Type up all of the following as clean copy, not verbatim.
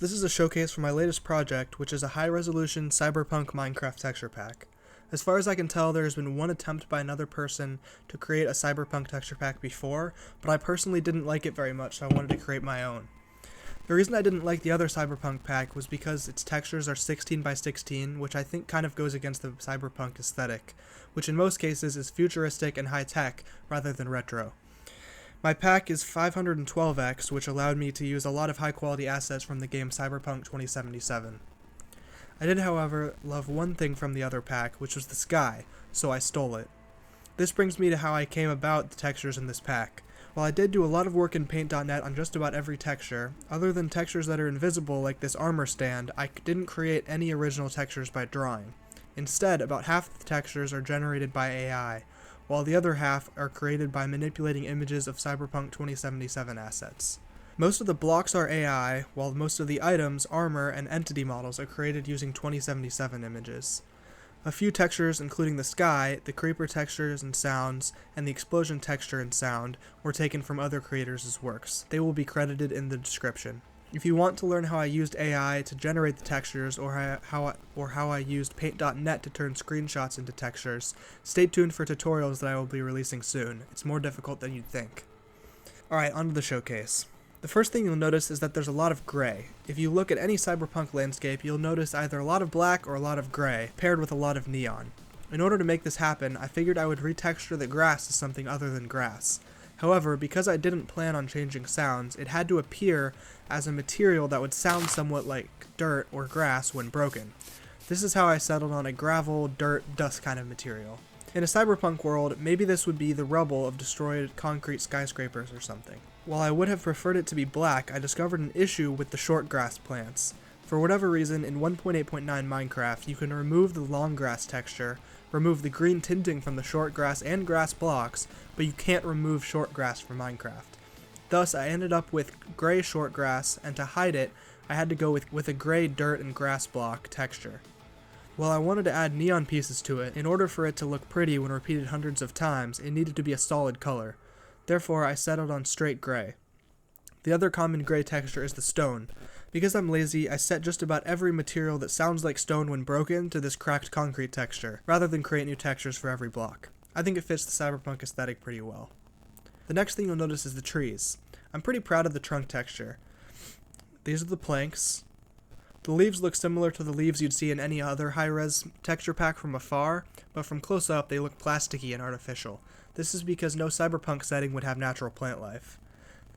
This is a showcase for my latest project, which is a high-resolution Cyberpunk Minecraft texture pack. As far as I can tell, there has been one attempt by another person to create a Cyberpunk texture pack before, but I personally didn't like it very much, so I wanted to create my own. The reason I didn't like the other Cyberpunk pack was because its textures are 16 by 16, which I think kind of goes against the Cyberpunk aesthetic, which in most cases is futuristic and high-tech rather than retro. My pack is 512x, which allowed me to use a lot of high-quality assets from the game Cyberpunk 2077. I did, however, love one thing from the other pack, which was the sky, so I stole it. This brings me to how I came about the textures in this pack. While I did do a lot of work in Paint.net on just about every texture, other than textures that are invisible like this armor stand, I didn't create any original textures by drawing. Instead, about half the textures are generated by AI, while the other half are created by manipulating images of Cyberpunk 2077 assets. Most of the blocks are AI, while most of the items, armor, and entity models are created using 2077 images. A few textures, including the sky, the creeper textures and sounds, and the explosion texture and sound, were taken from other creators' works. They will be credited in the description. If you want to learn how I used AI to generate the textures or how I used Paint.net to turn screenshots into textures, stay tuned for tutorials that I will be releasing soon. It's more difficult than you'd think. Alright, onto the showcase. The first thing you'll notice is that there's a lot of gray. If you look at any cyberpunk landscape, you'll notice either a lot of black or a lot of gray, paired with a lot of neon. In order to make this happen, I figured I would retexture the grass to something other than grass. However, because I didn't plan on changing sounds, it had to appear as a material that would sound somewhat like dirt or grass when broken. This is how I settled on a gravel, dirt, dust kind of material. In a cyberpunk world, maybe this would be the rubble of destroyed concrete skyscrapers or something. While I would have preferred it to be black, I discovered an issue with the short grass plants. For whatever reason, in 1.8.9 Minecraft, you can remove the long grass texture, remove the green tinting from the short grass and grass blocks, but you can't remove short grass from Minecraft. Thus, I ended up with gray short grass, and to hide it, I had to go with a gray dirt and grass block texture. While I wanted to add neon pieces to it, in order for it to look pretty when repeated hundreds of times, it needed to be a solid color. Therefore, I settled on straight gray. The other common gray texture is the stone. Because I'm lazy, I set just about every material that sounds like stone when broken to this cracked concrete texture, rather than create new textures for every block. I think it fits the cyberpunk aesthetic pretty well. The next thing you'll notice is the trees. I'm pretty proud of the trunk texture. These are the planks. The leaves look similar to the leaves you'd see in any other high-res texture pack from afar, but from close up they look plasticky and artificial. This is because no cyberpunk setting would have natural plant life.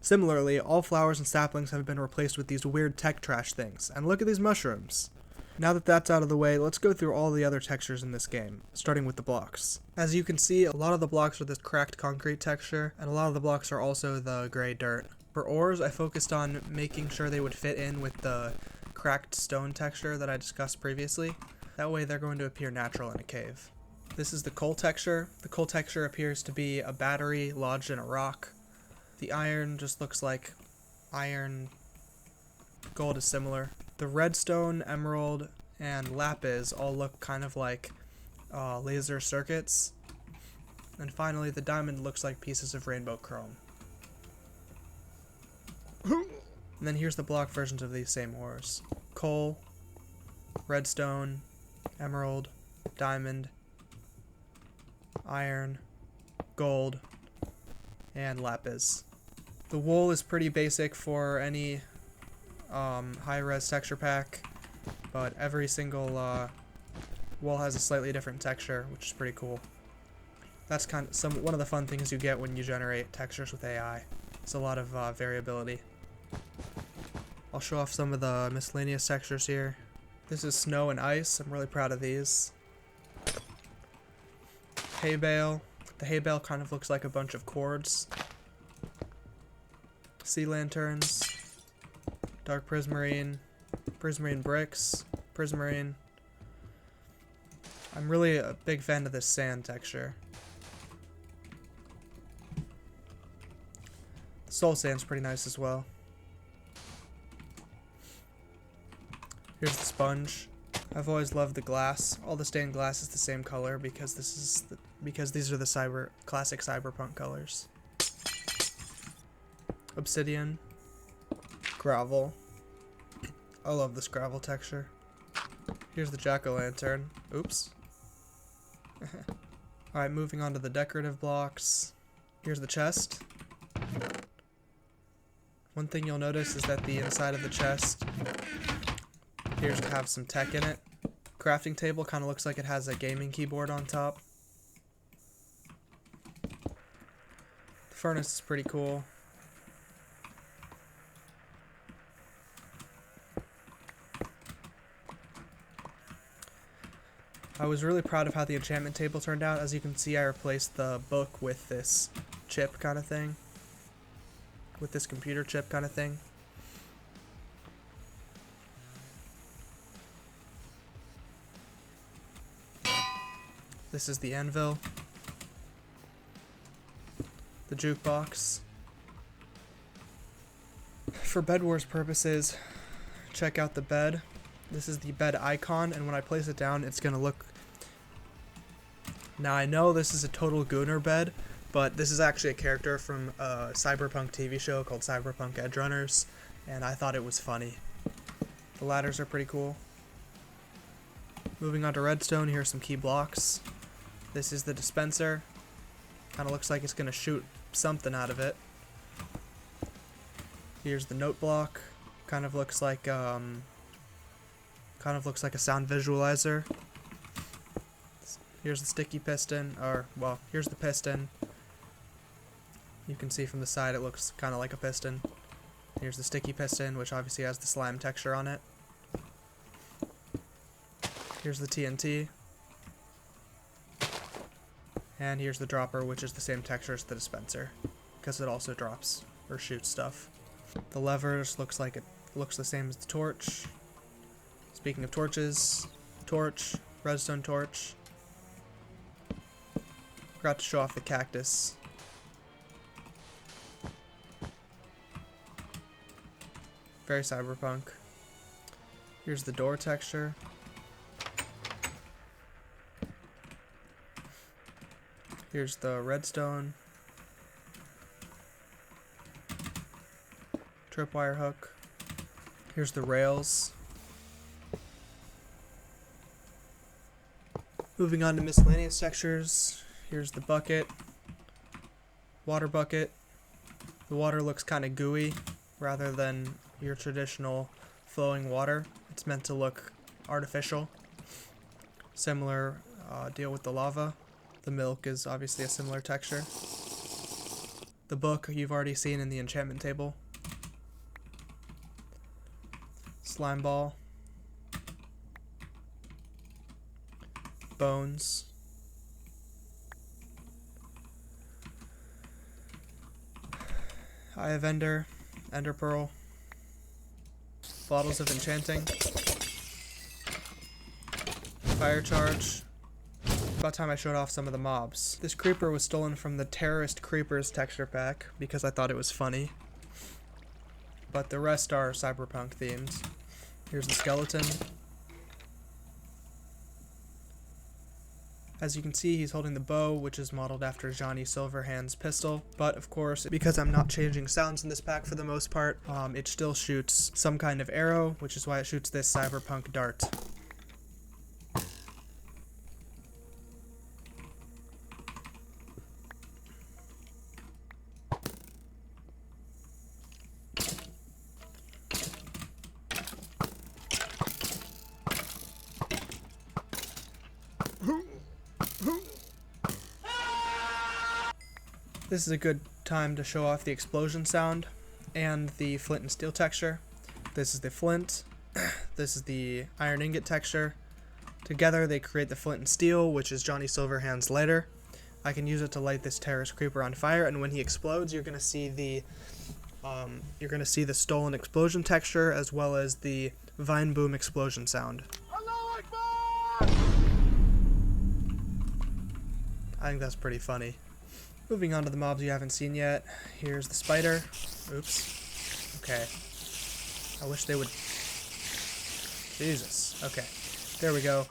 Similarly, all flowers and saplings have been replaced with these weird tech trash things, and look at these mushrooms. Now that that's out of the way, let's go through all the other textures in this game, starting with the blocks. As you can see, a lot of the blocks are this cracked concrete texture, and a lot of the blocks are also the gray dirt. For ores, I focused on making sure they would fit in with the cracked stone texture that I discussed previously. That way they're going to appear natural in a cave. This is the coal texture. The coal texture appears to be a battery lodged in a rock. The iron just looks like iron. Gold is similar. The redstone, emerald, and lapis all look kind of like laser circuits. And finally, the diamond looks like pieces of rainbow chrome. And then here's the block versions of these same ores. Coal, redstone, emerald, diamond, iron, gold, and lapis. The wool is pretty basic for any high-res texture pack, but every single wool has a slightly different texture, which is pretty cool. That's one of the fun things you get when you generate textures with AI. It's a lot of variability. I'll show off some of the miscellaneous textures here. This is snow and ice. I'm really proud of these. Hay bale. The hay bale kind of looks like a bunch of cords. Sea lanterns. Dark prismarine. Prismarine bricks. Prismarine. I'm really a big fan of this sand texture. The soul sand's pretty nice as well. Here's the sponge. I've always loved the glass. All the stained glass is the same color because these are the classic cyberpunk colors. Obsidian, gravel, I love this gravel texture. Here's the jack-o'-lantern. Oops. Alright, moving on to the decorative blocks. Here's the chest. One thing you'll notice is that the inside of the chest appears to have some tech in it. Crafting table kind of looks like it has a gaming keyboard on top. The furnace is pretty cool. I was really proud of how the enchantment table turned out. As you can see, I replaced the book with this chip kind of thing. With this computer chip kind of thing. This is the anvil. The jukebox. For Bed Wars purposes, check out the bed. This is the bed icon, and when I place it down, it's going to look... Now, I know this is a total Gooner Bed, but this is actually a character from a Cyberpunk TV show called Cyberpunk Edge Runners, and I thought it was funny. The ladders are pretty cool. Moving on to Redstone, here are some key blocks. This is the dispenser. Kind of looks like it's going to shoot something out of it. Here's the note block. Kind of looks like a sound visualizer. Here's the sticky piston, or, well, here's the piston. You can see from the side it looks kind of like a piston. Here's the sticky piston, which obviously has the slime texture on it. Here's the TNT. And here's the dropper, which is the same texture as the dispenser, because it also drops or shoots stuff. The levers looks the same as the torch. Speaking of torches, torch, redstone torch. Forgot to show off the cactus. Very cyberpunk. Here's the door texture. Here's the redstone. Tripwire hook. Here's the rails. Moving on to miscellaneous textures. Here's the bucket. Water bucket. The water looks kind of gooey rather than your traditional flowing water. It's meant to look artificial. Similar deal with the lava. The milk is obviously a similar texture. The book you've already seen in the enchantment table. Slime ball. Bones. Eye of Ender. Ender Pearl. Bottles of Enchanting. Fire Charge. About time I showed off some of the mobs. This creeper was stolen from the Terrorist Creepers texture pack because I thought it was funny. But the rest are cyberpunk themed. Here's the skeleton. As you can see, he's holding the bow, which is modeled after Johnny Silverhand's pistol. But of course, because I'm not changing sounds in this pack for the most part, it still shoots some kind of arrow, which is why it shoots this cyberpunk dart. This is a good time to show off the explosion sound and the flint and steel texture. This is the flint. This is the iron ingot texture. Together they create the flint and steel, which is Johnny Silverhand's lighter. I can use it to light this terrorist creeper on fire, and when he explodes, you're gonna see the stolen explosion texture as well as the vine boom explosion sound. I think that's pretty funny. Moving on to the mobs you haven't seen yet. Here's the spider. Oops. Okay. I wish they would... Jesus. Okay. There we go.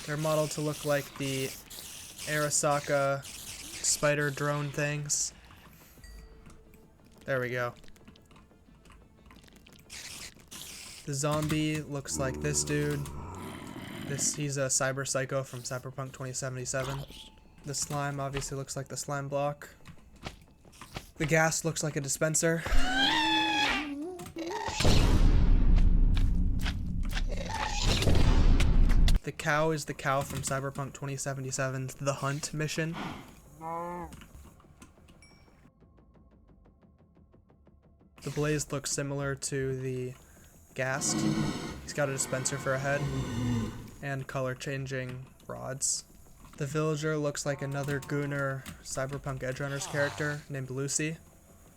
They're modeled to look like the Arasaka spider drone things. There we go. The zombie looks like this dude. He's a cyber psycho from Cyberpunk 2077. The slime obviously looks like the slime block. The gas looks like a dispenser. The cow is the cow from Cyberpunk 2077's The Hunt mission. The blaze looks similar to the ghast. He's got a dispenser for a head and color changing rods. The villager looks like another Gooner Cyberpunk Edgerunners character named Lucy.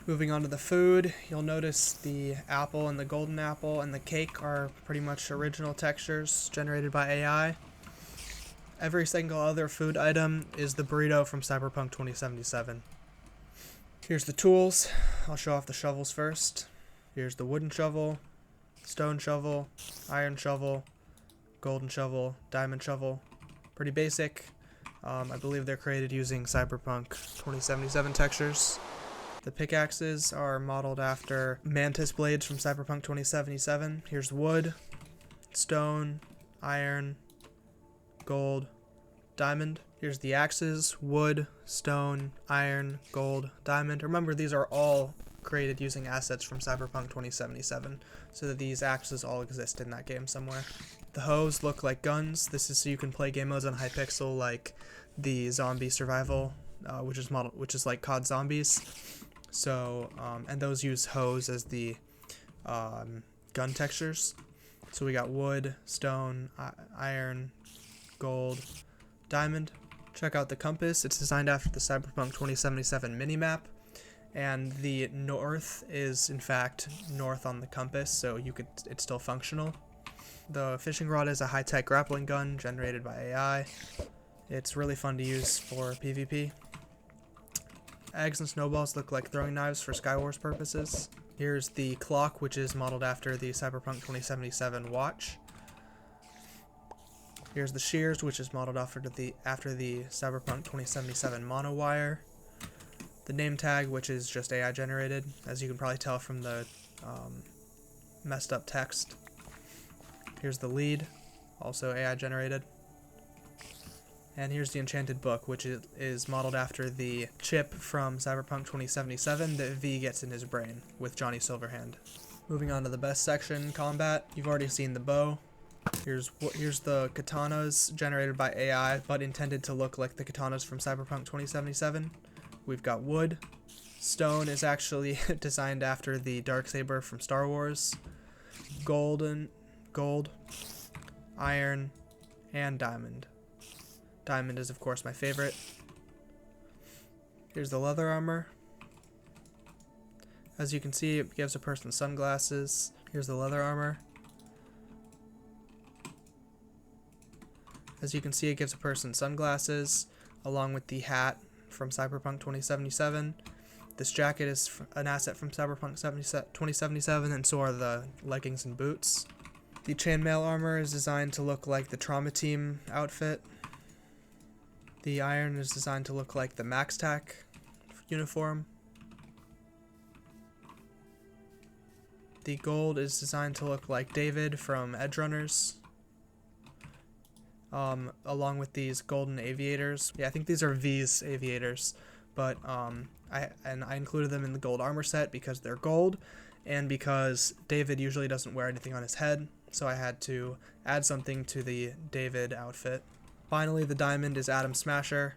Moving on to the food, you'll notice the apple and the golden apple and the cake are pretty much original textures generated by AI. Every single other food item is the burrito from Cyberpunk 2077. Here's the tools. I'll show off the shovels first. Here's the wooden shovel, stone shovel, iron shovel, golden shovel, diamond shovel. Pretty basic. I believe they're created using Cyberpunk 2077 textures. The pickaxes are modeled after mantis blades from Cyberpunk 2077. Here's wood, stone, iron, gold, diamond. Here's the axes, wood, stone, iron, gold, diamond. Remember, these are all created using assets from Cyberpunk 2077, so that these axes all exist in that game somewhere. The hoes look like guns. This is so you can play game modes on Hypixel like the zombie survival, which is like COD Zombies. So, and those use hoes as the gun textures. So we got wood, stone, iron, gold, diamond. Check out the compass. It's designed after the Cyberpunk 2077 minimap. And the north is, in fact, north on the compass, so it's still functional. The fishing rod is a high-tech grappling gun generated by AI. It's really fun to use for PvP. Eggs and snowballs look like throwing knives for Skywars purposes. Here's the clock, which is modeled after the Cyberpunk 2077 watch. Here's the shears, which is modeled after the Cyberpunk 2077 monowire. The name tag, which is just AI generated, as you can probably tell from the messed up text. Here's the lead, also AI generated. And here's the enchanted book, which is modeled after the chip from Cyberpunk 2077 that V gets in his brain with Johnny Silverhand. Moving on to the best section, combat. You've already seen the bow. Here's the katanas generated by AI, but intended to look like the katanas from Cyberpunk 2077. We've got wood. Stone is actually designed after the Darksaber from Star Wars. Gold, iron, and diamond. Diamond is, of course, my favorite. Here's the leather armor. As you can see, it gives a person sunglasses. Here's the leather armor. As you can see, it gives a person sunglasses, along with the hat from Cyberpunk 2077. This jacket is an asset from Cyberpunk 2077, and so are the leggings and boots. The chainmail armor is designed to look like the Trauma Team outfit. The iron is designed to look like the MaxTac uniform. The gold is designed to look like David from Edgerunners, along with these golden aviators. Yeah, I think these are V's aviators, but I included them in the gold armor set because they're gold, and because David usually doesn't wear anything on his head, so I had to add something to the David outfit. Finally, the diamond is Atom Smasher.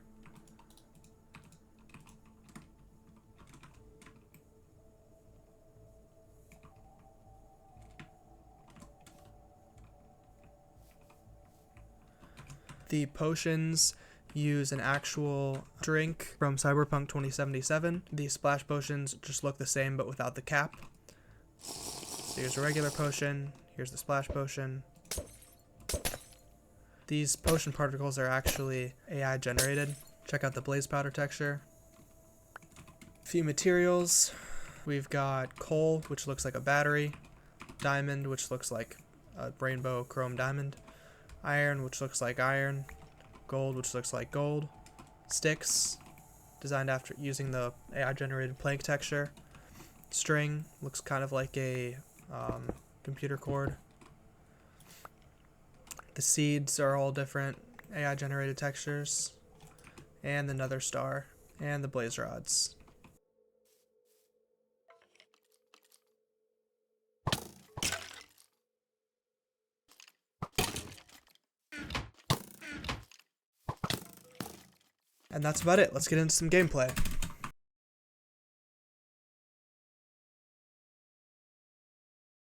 The potions use an actual drink from Cyberpunk 2077. The splash potions just look the same but without the cap. So here's a regular potion, here's the splash potion. These potion particles are actually AI generated. Check out the blaze powder texture. A few materials. We've got coal, which looks like a battery. Diamond, which looks like a rainbow chrome diamond. Iron, which looks like iron. Gold, which looks like gold. Sticks, designed after using the AI generated plank texture. String, looks kind of like a computer cord. The seeds are all different AI generated textures. And the nether star. And the blaze rods. And that's about it. Let's get into some gameplay.